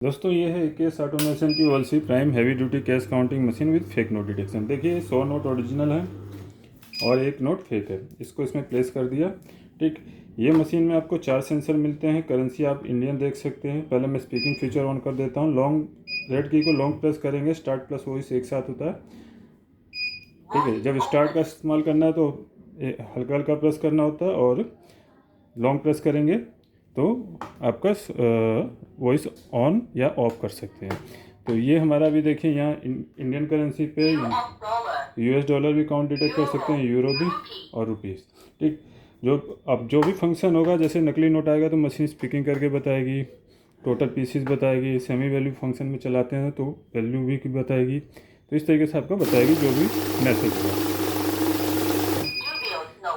दोस्तों ये है केस ऑटोमेशन की वॉलसी prime heavy duty cash counting machine with fake note detection. देखिए 100 नोट ओरिजिनल है और एक नोट फेक है। इसको इसमें प्लेस कर दिया। ठीक, ये मशीन में आपको 4 सेंसर मिलते हैं। करेंसी आप इंडियन देख सकते हैं। पहले मैं स्पीकिंग फीचर ऑन कर देता हूँ। लॉन्ग रेड की को लॉन्ग प्रेस करेंगे, स्टार्ट प्लस वॉइस एक साथ होता है। ठीक है, जब स्टार्ट का इस्तेमाल करना है तो हल्का हल्का प्रेस करना होता है और लॉन्ग प्रेस करेंगे तो आपका वॉइस ऑन या ऑफ कर सकते हैं। तो ये हमारा भी देखिए यहाँ इंडियन करेंसी पे यूएस डॉलर भी काउंट डिटेक्ट कर सकते हैं, यूरो भी और रुपीस। ठीक, अब जो भी फंक्शन होगा, जैसे नकली नोट आएगा तो मशीन स्पीकिंग करके बताएगी, टोटल पीसीस बताएगी। सेमी वैल्यू फंक्शन में चलाते हैं तो वैल्यू भी बताएगी। तो इस तरीके से आपको बताएगी जो भी मैसेज होगा।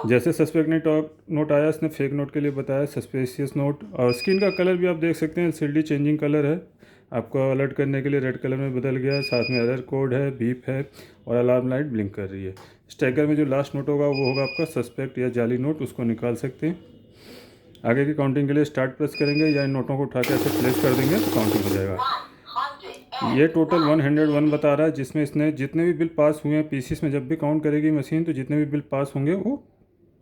जैसे सस्पेक्ट नोट आया, इसने फेक नोट के लिए बताया सस्पेशियस नोट। और स्क्रीन का कलर भी आप देख सकते हैं, एलसीडी चेंजिंग कलर है। आपको अलर्ट करने के लिए रेड कलर में बदल गया है। साथ में एरर कोड है, बीप है और अलार्म लाइट ब्लिंक कर रही है। स्टैकर में जो लास्ट नोट होगा वो होगा आपका सस्पेक्ट या जाली नोट, उसको निकाल सकते हैं। आगे की काउंटिंग के लिए स्टार्ट प्रेस करेंगे या इन नोटों को उठा के ऐसे प्लेस कर देंगे तो काउंटिंग हो जाएगा। ये टोटल 101 बता रहा है, जिसमें इसने जितने भी बिल पास हुए हैं पीसीस में जब भी काउंट करेगी मशीन तो जितने भी बिल पास होंगे वो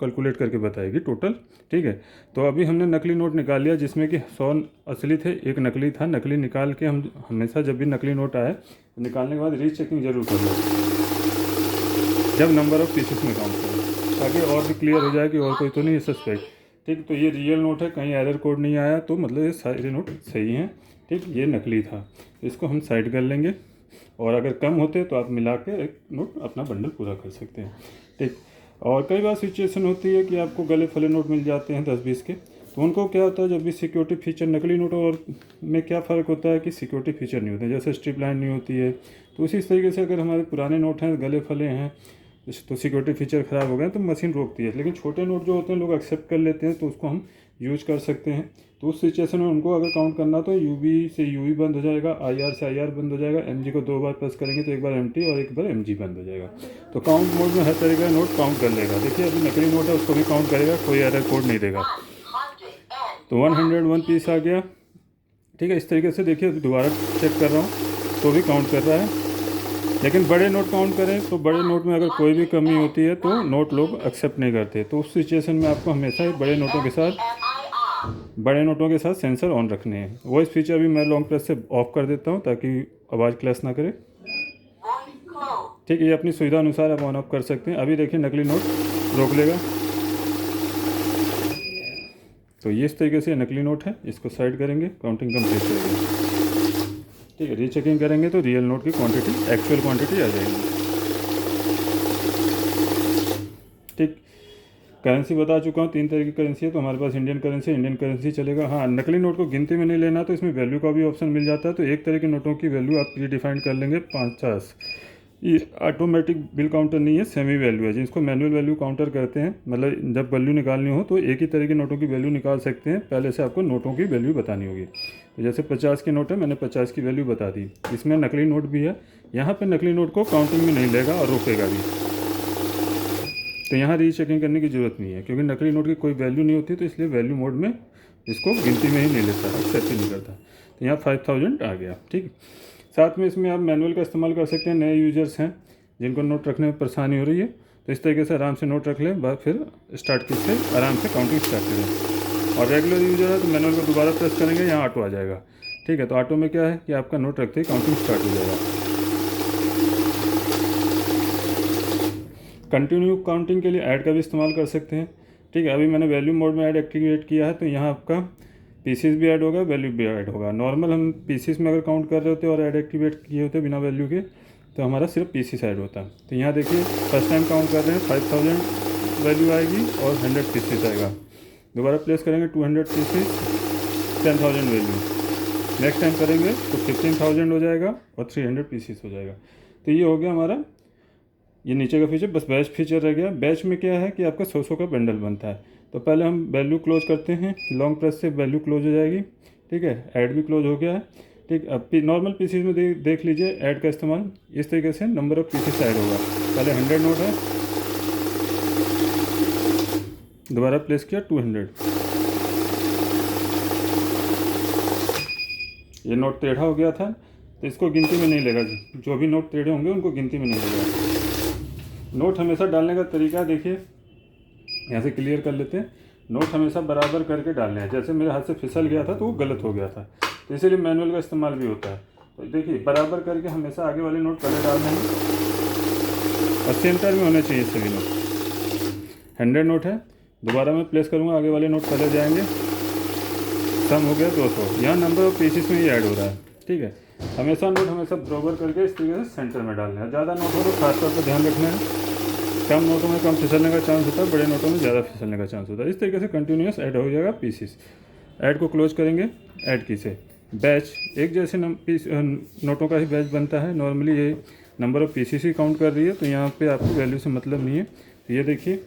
कैलकुलेट करके बताएगी टोटल। ठीक है, तो अभी हमने नकली नोट निकाल लिया जिसमें कि 100 असली थे, एक नकली था। नकली निकाल के हम हमेशा जब भी नकली नोट आए तो निकालने के बाद रीचेकिंग जरूर कर लो जब नंबर ऑफ पीसेस में काउंट करें, ताकि और भी क्लियर हो जाए कि और कोई तो नहीं है सस्पेक्ट। ठीक, तो ये रियल नोट है, कहीं एरर कोड नहीं आया तो मतलब ये सारे नोट सही हैं। ठीक, ये नकली था, इसको हम साइड कर लेंगे और अगर कम होते तो आप मिला के एक नोट अपना बंडल पूरा कर सकते हैं। ठीक, और कई बार सिचुएशन होती है कि आपको गले फले नोट मिल जाते हैं 10-20 के, तो उनको क्या होता है जब भी सिक्योरिटी फीचर नकली नोट और में क्या फ़र्क होता है कि सिक्योरिटी फीचर नहीं होते, जैसे स्ट्रिप लाइन नहीं होती है। तो उसी तरीके से अगर हमारे पुराने नोट हैं, गले फले हैं, तो सिक्योरिटी फीचर ख़राब हो गए तो मशीन रोकती है। लेकिन छोटे नोट जो होते हैं लोग एक्सेप्ट कर लेते हैं तो उसको हम यूज कर सकते हैं। तो उस सिचुएशन में उनको अगर काउंट करना तो यूबी से यूवी बंद हो जाएगा, आईआर से आईआर बंद हो जाएगा, एमजी को 2 बार प्रेस करेंगे तो एक बार एमटी और एक बार एमजी बंद हो जाएगा। तो काउंट मोड में हर तरीके का नोट काउंट कर लेगा। देखिए अभी नकली नोट है उसको भी काउंट करेगा, कोई एरर कोड नहीं देगा। तो 101 पीस आ गया। ठीक है, इस तरीके से देखिए दोबारा चेक कर रहा हूँ तो भी काउंट कर रहा है। लेकिन बड़े नोट काउंट करें तो बड़े नोट में अगर कोई भी कमी होती है तो नोट लोग एक्सेप्ट नहीं करते। तो उस सिचुएशन में आपको हमेशा ही बड़े नोटों के साथ सेंसर ऑन रखने हैं। वॉइस फीचर भी मैं लॉन्ग प्रेस से ऑफ कर देता हूँ ताकि आवाज़ क्लैश ना करे। ठीक है, ये अपनी सुविधा अनुसार आप ऑन ऑफ कर सकते हैं। अभी देखिए नकली नोट रोक लेगा। तो ये इस तरीके से नकली नोट है, इसको साइड करेंगे, काउंटिंग कंप्लीट करेंगे। ठीक है, रीचेकिंग करेंगे तो रियल नोट की क्वांटिटी, एक्चुअल क्वांटिटी आ जाएगी। ठीक, करेंसी बता चुका हूँ, 3 तरह की करेंसी है। तो हमारे पास इंडियन करेंसी चलेगा। हाँ, नकली नोट को गिनती में नहीं लेना तो इसमें वैल्यू का भी ऑप्शन मिल जाता है। तो एक तरह के नोटों की वैल्यू आप प्री डिफाइन कर लेंगे 50। ये ऑटोमेटिक बिल काउंटर नहीं है, सेमी वैल्यू है, जिसको मैनुअल वैल्यू काउंटर करते हैं। मतलब जब वैल्यू निकालनी हो तो एक ही तरह के नोटों की वैल्यू निकाल सकते हैं। पहले से आपको नोटों की वैल्यू बतानी होगी। तो जैसे 50 की नोट है, मैंने 50 की वैल्यू बता दी। इसमें नकली नोट भी है, यहाँ पर नकली नोट को काउंटिंग में नहीं लेगा और रोकेगा भी। तो यहाँ रीचेकिंग करने की ज़रूरत नहीं है क्योंकि नकली नोट की कोई वैल्यू नहीं होती, तो इसलिए वैल्यू मोड में इसको गिनती में ही नहीं लेता, एक्सेप्ट ही नहीं करता। तो यहाँ 5000 आ गया। ठीक, साथ में इसमें आप मैनुअल का इस्तेमाल कर सकते हैं। नए यूजर्स हैं जिनको नोट रखने में परेशानी हो रही है तो इस तरीके से आराम से नोट रख लें, बाद फिर स्टार्ट की से आराम से काउंटिंग स्टार्ट करें। और रेगुलर यूजर है तो मैनुअल को दोबारा प्रेस करेंगे, यहाँ ऑटो आ जाएगा। ठीक है, तो ऑटो में क्या है कि आपका नोट रखते ही काउंटिंग स्टार्ट हो जाएगा। कंटिन्यू काउंटिंग के लिए ऐड का भी इस्तेमाल कर सकते हैं। ठीक है, अभी मैंने वैल्यू मोड में ऐड एक्टिवेट किया है तो यहाँ आपका पीसीस भी ऐड होगा, वैल्यू भी ऐड होगा। नॉर्मल हम पीसीस में अगर काउंट कर रहे होते और ऐड एक्टिवेट किए होते बिना वैल्यू के तो हमारा सिर्फ पीसीस ऐड होता। तो यहाँ देखिए फर्स्ट टाइम काउंट कर रहे हैं 5000 वैल्यू आएगी और 100 पीसीस आएगा। दोबारा प्लेस करेंगे 200 पीसीस, 10,000 वैल्यू। नेक्स्ट टाइम करेंगे तो 15,000 हो जाएगा और 300 पीसीस हो जाएगा। तो ये हो गया हमारा ये नीचे का फीचर। बस बैच फीचर रह गया। बैच में क्या है कि आपका 100 का बंडल बनता है। तो पहले हम वैल्यू क्लोज करते हैं, लॉन्ग प्रेस से वैल्यू क्लोज हो जाएगी। ठीक है, ऐड भी क्लोज हो गया है। ठीक, अब नॉर्मल पीसीस में देख लीजिए ऐड का इस्तेमाल इस तरीके से नंबर ऑफ पीसीस ऐड होगा। पहले 100 नोट है, दोबारा प्लेस किया 200, ये नोट टेढ़ा हो गया था तो इसको गिनती में नहीं लेगा, जो भी नोट टेढ़े होंगे उनको गिनती में नहीं लेगा। नोट हमेशा डालने का तरीका देखिए, यहाँ से क्लियर कर लेते हैं। नोट हमेशा बराबर करके डालने हैं। जैसे मेरे हाथ से फिसल गया था तो वो गलत हो गया था, तो इसीलिए मैनुअल का इस्तेमाल भी होता है। तो देखिए बराबर करके हमेशा आगे वाले नोट पहले डालने हैं और सेंटर में होने चाहिए सभी नोट। 100 नोट है, दोबारा मैं प्लेस करूँगा, आगे वाले नोट पहले जाएंगे। सम हो गया 200, यहाँ नंबर ऑफ पीसेस में ही ऐड हो रहा है। ठीक है, हमेशा नोट हमेशा बराबर करके इस तरीके से सेंटर में डालना है। ज़्यादा नोट हो तो खासतौर पर ध्यान रखना है, कम नोटों में कम फिसलने का चांस होता है, बड़े नोटों में ज़्यादा फिसलने का चांस होता है। इस तरीके से कंटिन्यूस ऐड हो जाएगा पीसेस। ऐड को क्लोज करेंगे, ऐड की से बैच एक जैसे नोटों का ही बैच बनता है। नॉर्मली ये number of pieces he count कर रही है, तो यहाँ पे आपको वैल्यू से मतलब नहीं है। तो ये देखिए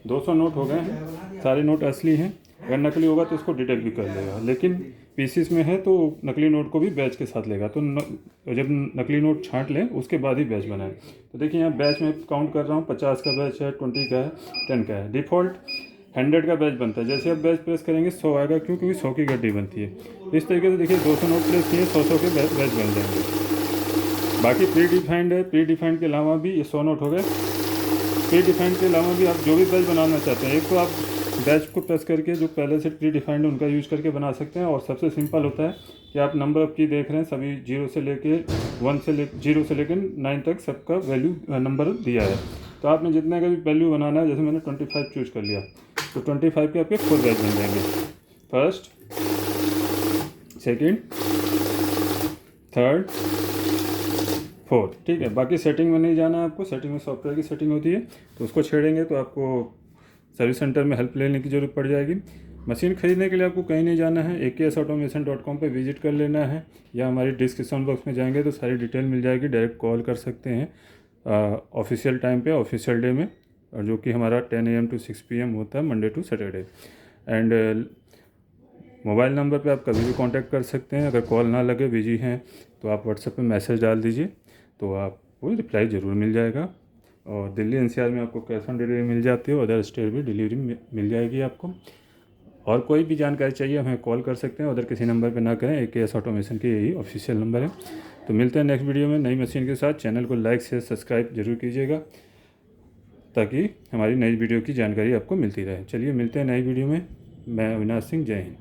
200 नोट हो गए हैं, सारे नोट असली हैं। अगर नकली होगा तो इसको डिटेक्ट भी कर लेगा, लेकिन पीसीस में है तो नकली नोट को भी बैच के साथ लेगा। तो जब नकली नोट छांट लें उसके बाद ही बैच बनाएं। तो देखिए यहाँ बैच में काउंट कर रहा हूँ, 50 का बैच है, 20 का है, 10 का है। डिफ़ॉल्ट 100 का बैच बनता है। जैसे आप बैच प्रेस करेंगे 100 आएगा, क्योंकि 100 की गड्डी बनती है। इस तरीके से देखिए 200 नोट प्रेस किए, 100 के बैच बन जाएंगे। बाकी प्री डिफाइंड है, प्री डिफाइंड के अलावा भी ये 100 नोट हो गए। प्री डिफाइंड के अलावा भी आप जो भी बैच बनाना चाहते हैं, एक तो आप बैच को प्रेस करके जो पहले से प्री डिफाइंड है उनका यूज़ करके बना सकते हैं, और सबसे सिंपल होता है कि आप नंबर ऑफ की देख रहे हैं, सभी 0 से लेके 0 से लेकर 9 तक सबका वैल्यू नंबर दिया है। तो आपने जितने का भी वैल्यू बनाना है, जैसे मैंने 25 चूज़ कर लिया, तो 25 के आपके 4 बैच बन जाएंगे। First, second, third, fourth. ठीक है, बाकी सेटिंग में नहीं जाना है आपको। सेटिंग में सॉफ्टवेयर की सेटिंग होती है, तो उसको छेड़ेंगे तो आपको सर्विस सेंटर में हेल्प लेने की ज़रूरत पड़ जाएगी। मशीन खरीदने के लिए आपको कहीं नहीं जाना है, aksautomation.com पे विजिट कर लेना है, या हमारी डिस्क्रिप्शन बॉक्स में जाएंगे तो सारी डिटेल मिल जाएगी। डायरेक्ट कॉल कर सकते हैं ऑफिशियल टाइम पे, ऑफिशियल डे में, और जो कि हमारा 10 AM to 6 PM होता है, Monday to Saturday. And mobile number पे आप कभी भी कांटेक्ट कर सकते हैं। अगर कॉल ना लगे, बिजी हैं, तो आप व्हाट्सएप पे मैसेज डाल दीजिए, तो आपको रिप्लाई ज़रूर मिल जाएगा। और दिल्ली NCR में आपको कैश ऑन डिलीवरी मिल जाती है, अदर स्टेट भी डिलीवरी मिल जाएगी आपको। और कोई भी जानकारी चाहिए हमें कॉल कर सकते हैं, अदर किसी नंबर पे ना करें, AKS ऑटोमेशन की यही ऑफिशियल नंबर है। तो मिलते हैं नेक्स्ट वीडियो में नई मशीन के साथ। चैनल को लाइक शेयर सब्सक्राइब जरूर कीजिएगा, ताकि हमारी नई वीडियो की जानकारी आपको मिलती रहे। चलिए मिलते हैं नई वीडियो में। मैं अविनाश सिंह, जय हिंद।